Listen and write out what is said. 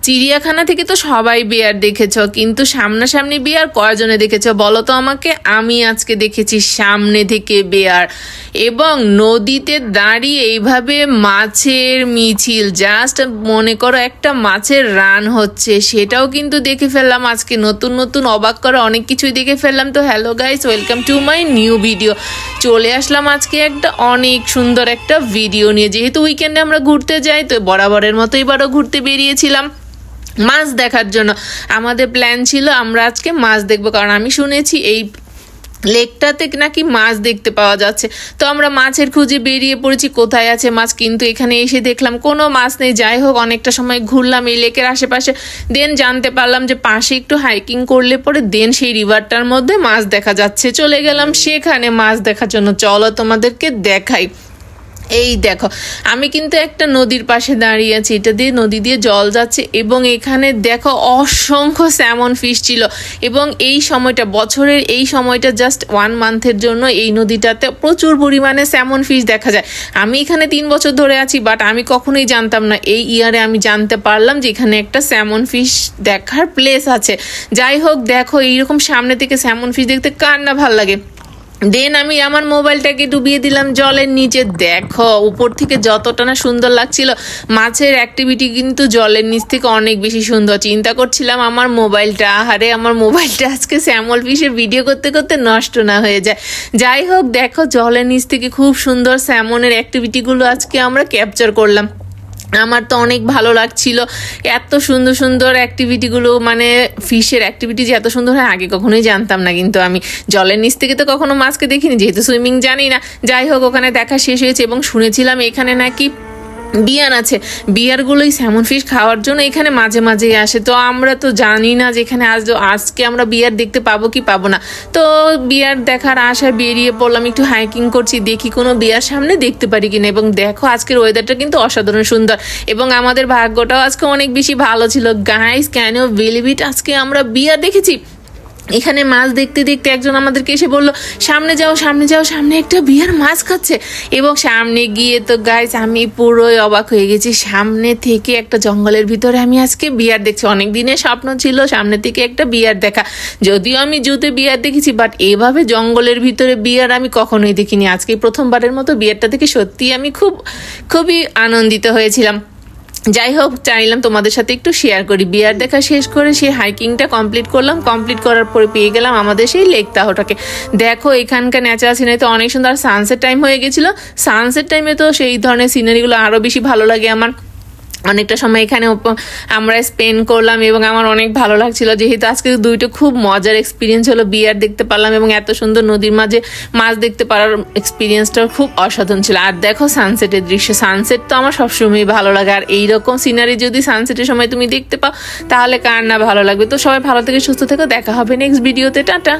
চিড়িয়াখানা থেকে তো সবাই বিয়ার দেখেছ, কিন্তু সামনাসামনি বিয়ার কয়জনে দেখেছ বলো তো আমাকে? আমি আজকে দেখেছি সামনে থেকে বিয়ার, এবং নদীতে দাঁড়িয়ে এইভাবে মাছের মিছিল, জাস্ট মনে করো একটা মাছের রান হচ্ছে, সেটাও কিন্তু দেখে ফেললাম আজকে। নতুন নতুন অবাক করা অনেক কিছুই দেখে ফেললাম। তো hello guys, welcome to my new video. চলে আসলাম আজকে একটা অনেক সুন্দর একটা ভিডিও নিয়ে। যেহেতু উইকেন্ডে আমরা ঘুরতে যাই, তো বরাবরের মতো এবারও ঘুরতে বেরিয়েছিলাম মাছ দেখার জন্য। আমাদের প্ল্যান ছিল আমরা আজকে মাছ দেখবো, কারণ আমি শুনেছি এই লেকটাতে নাকি মাছ দেখতে পাওয়া যাচ্ছে। তো আমরা মাছের খুঁজে বেরিয়ে পড়েছি কোথায় আছে মাছ, কিন্তু এখানে এসে দেখলাম কোনো মাছ নেই। যাই হোক, অনেকটা সময় ঘুরলাম এই লেকের আশেপাশে, দেন জানতে পারলাম যে পাশে একটু হাইকিং করলে পরে দেন সেই রিভারটার মধ্যে মাছ দেখা যাচ্ছে। চলে গেলাম সেখানে মাছ দেখার জন্য। চলো তোমাদেরকে দেখাই। এই দেখো, আমি কিন্তু একটা নদীর পাশে দাঁড়িয়ে আছি, এটা দিয়ে নদী দিয়ে জল যাচ্ছে, এবং এখানে দেখো অসংখ্য স্যামন ফিশ ছিল। এবং এই সময়টা, বছরের এই সময়টা জাস্ট 1 মান্থের জন্য এই নদীটাতে প্রচুর পরিমাণে স্যামন ফিশ দেখা যায়। আমি এখানে 3 বছর ধরে আছি, বাট আমি কখনোই জানতাম না। এই ইয়ারে আমি জানতে পারলাম যে এখানে একটা স্যামন ফিশ দেখার প্লেস আছে। যাই হোক, দেখো এইরকম সামনে থেকে স্যামন ফিশ দেখতে কার না ভাল লাগে। দেন আমি আমার মোবাইলটাকে ডুবিয়ে দিলাম জলের নিচে। দেখো উপর থেকে যতটা না সুন্দর লাগছিল, মাছের অ্যাক্টিভিটি কিন্তু জলের নিচ থেকে অনেক বেশি সুন্দর। চিন্তা করছিলাম আমার মোবাইলটা, আহারে আমার মোবাইলটা আজকে স্যামল ফিশের ভিডিও করতে করতে নষ্ট না হয়ে যায়। যাই হোক, দেখো জলের নিচ থেকে খুব সুন্দর স্যামনের অ্যাক্টিভিটিগুলো আজকে আমরা ক্যাপচার করলাম। আমার তো অনেক ভালো লাগছিল, এত সুন্দর সুন্দর অ্যাক্টিভিটিগুলো, মানে ফিশের অ্যাক্টিভিটি যে এত সুন্দর হয় আগে কখনোই জানতাম না। কিন্তু আমি জলের নিচ থেকে তো কখনো মাছকে দেখিনি, যেহেতু সুইমিং জানি না। যাই হোক, ওখানে দেখা শেষ হয়েছে, এবং শুনেছিলাম এখানে নাকি বিয়ার আছে। বিয়ারগুলোই স্যামন ফিশ খাওয়ার জন্য এখানে মাঝে মাঝেই আসে। তো আমরা তো জানি না যে এখানে আজকে আমরা বিয়ার দেখতে পাবো কি পাবো না। তো বিয়ার দেখার আশায় বেরিয়ে পড়লাম, একটু হাইকিং করছি, দেখি কোনো বিয়ার সামনে দেখতে পারি কিনা। এবং দেখো আজকের ওয়েদারটা কিন্তু অসাধারণ সুন্দর, এবং আমাদের ভাগ্যটাও আজকে অনেক বেশি ভালো ছিল। Guys, can you believe it, আজকে আমরা বিয়ার দেখেছি। এখানে মাছ দেখতে দেখতে একজন আমাদেরকে এসে বলল, সামনে যাও সামনে যাও, সামনে একটা বিয়ার মাছ খাচ্ছে। এবং সামনে গিয়ে তো গাইস আমি পুরোই অবাক হয়ে গেছি। সামনে থেকে একটা জঙ্গলের ভিতরে আমি আজকে বিয়ার দেখছি। অনেক দিনের স্বপ্ন ছিল সামনে থেকে একটা বিয়ার দেখা। যদিও আমি জুতে বিয়ার দেখেছি, বাট এভাবে জঙ্গলের ভিতরে বিয়ার আমি কখনোই দেখিনি। আজকে প্রথমবারের মতো বিয়ারটা দেখে সত্যি আমি খুবই আনন্দিত হয়েছিলাম। যাই হোক, চাইলাম তোমাদের সাথে একটু শেয়ার করি। বিয়ার দেখা শেষ করে সেই হাইকিংটা কমপ্লিট করলাম। কমপ্লিট করার পরে পেয়ে গেলাম আমাদের সেই লেক তাহটাকে। দেখো এখানকার ন্যাচারাল সিনারি তো অনেক সুন্দর। সানসেট টাইম হয়ে গেছিলো, সানসেট টাইমে তো সেই ধরনের সিনারিগুলো আরও বেশি ভালো লাগে আমার। অনেকটা সময় এখানে আমরা স্পেন্ড করলাম, এবং আমার অনেক ভালো লাগছিল, যেহেতু আজকে দুইটা খুব মজার এক্সপিরিয়েন্স হলো। বিয়ার দেখতে পারলাম এবং এত সুন্দর নদীর মাঝে মাছ দেখতে পারার এক্সপিরিয়েন্সটা খুব অসাধারণ ছিল। আর দেখো সানসেটের দৃশ্য, সানসেট তো আমার সবসময় ভালো লাগে, আর এইরকম সিনারি যদি সানসেটের সময় তুমি দেখতে পাও তাহলে কার না ভালো লাগবে। তো সবাই ভালো থেকে সুস্থ থেকো, দেখা হবে নেক্সট ভিডিওতে, টাটা।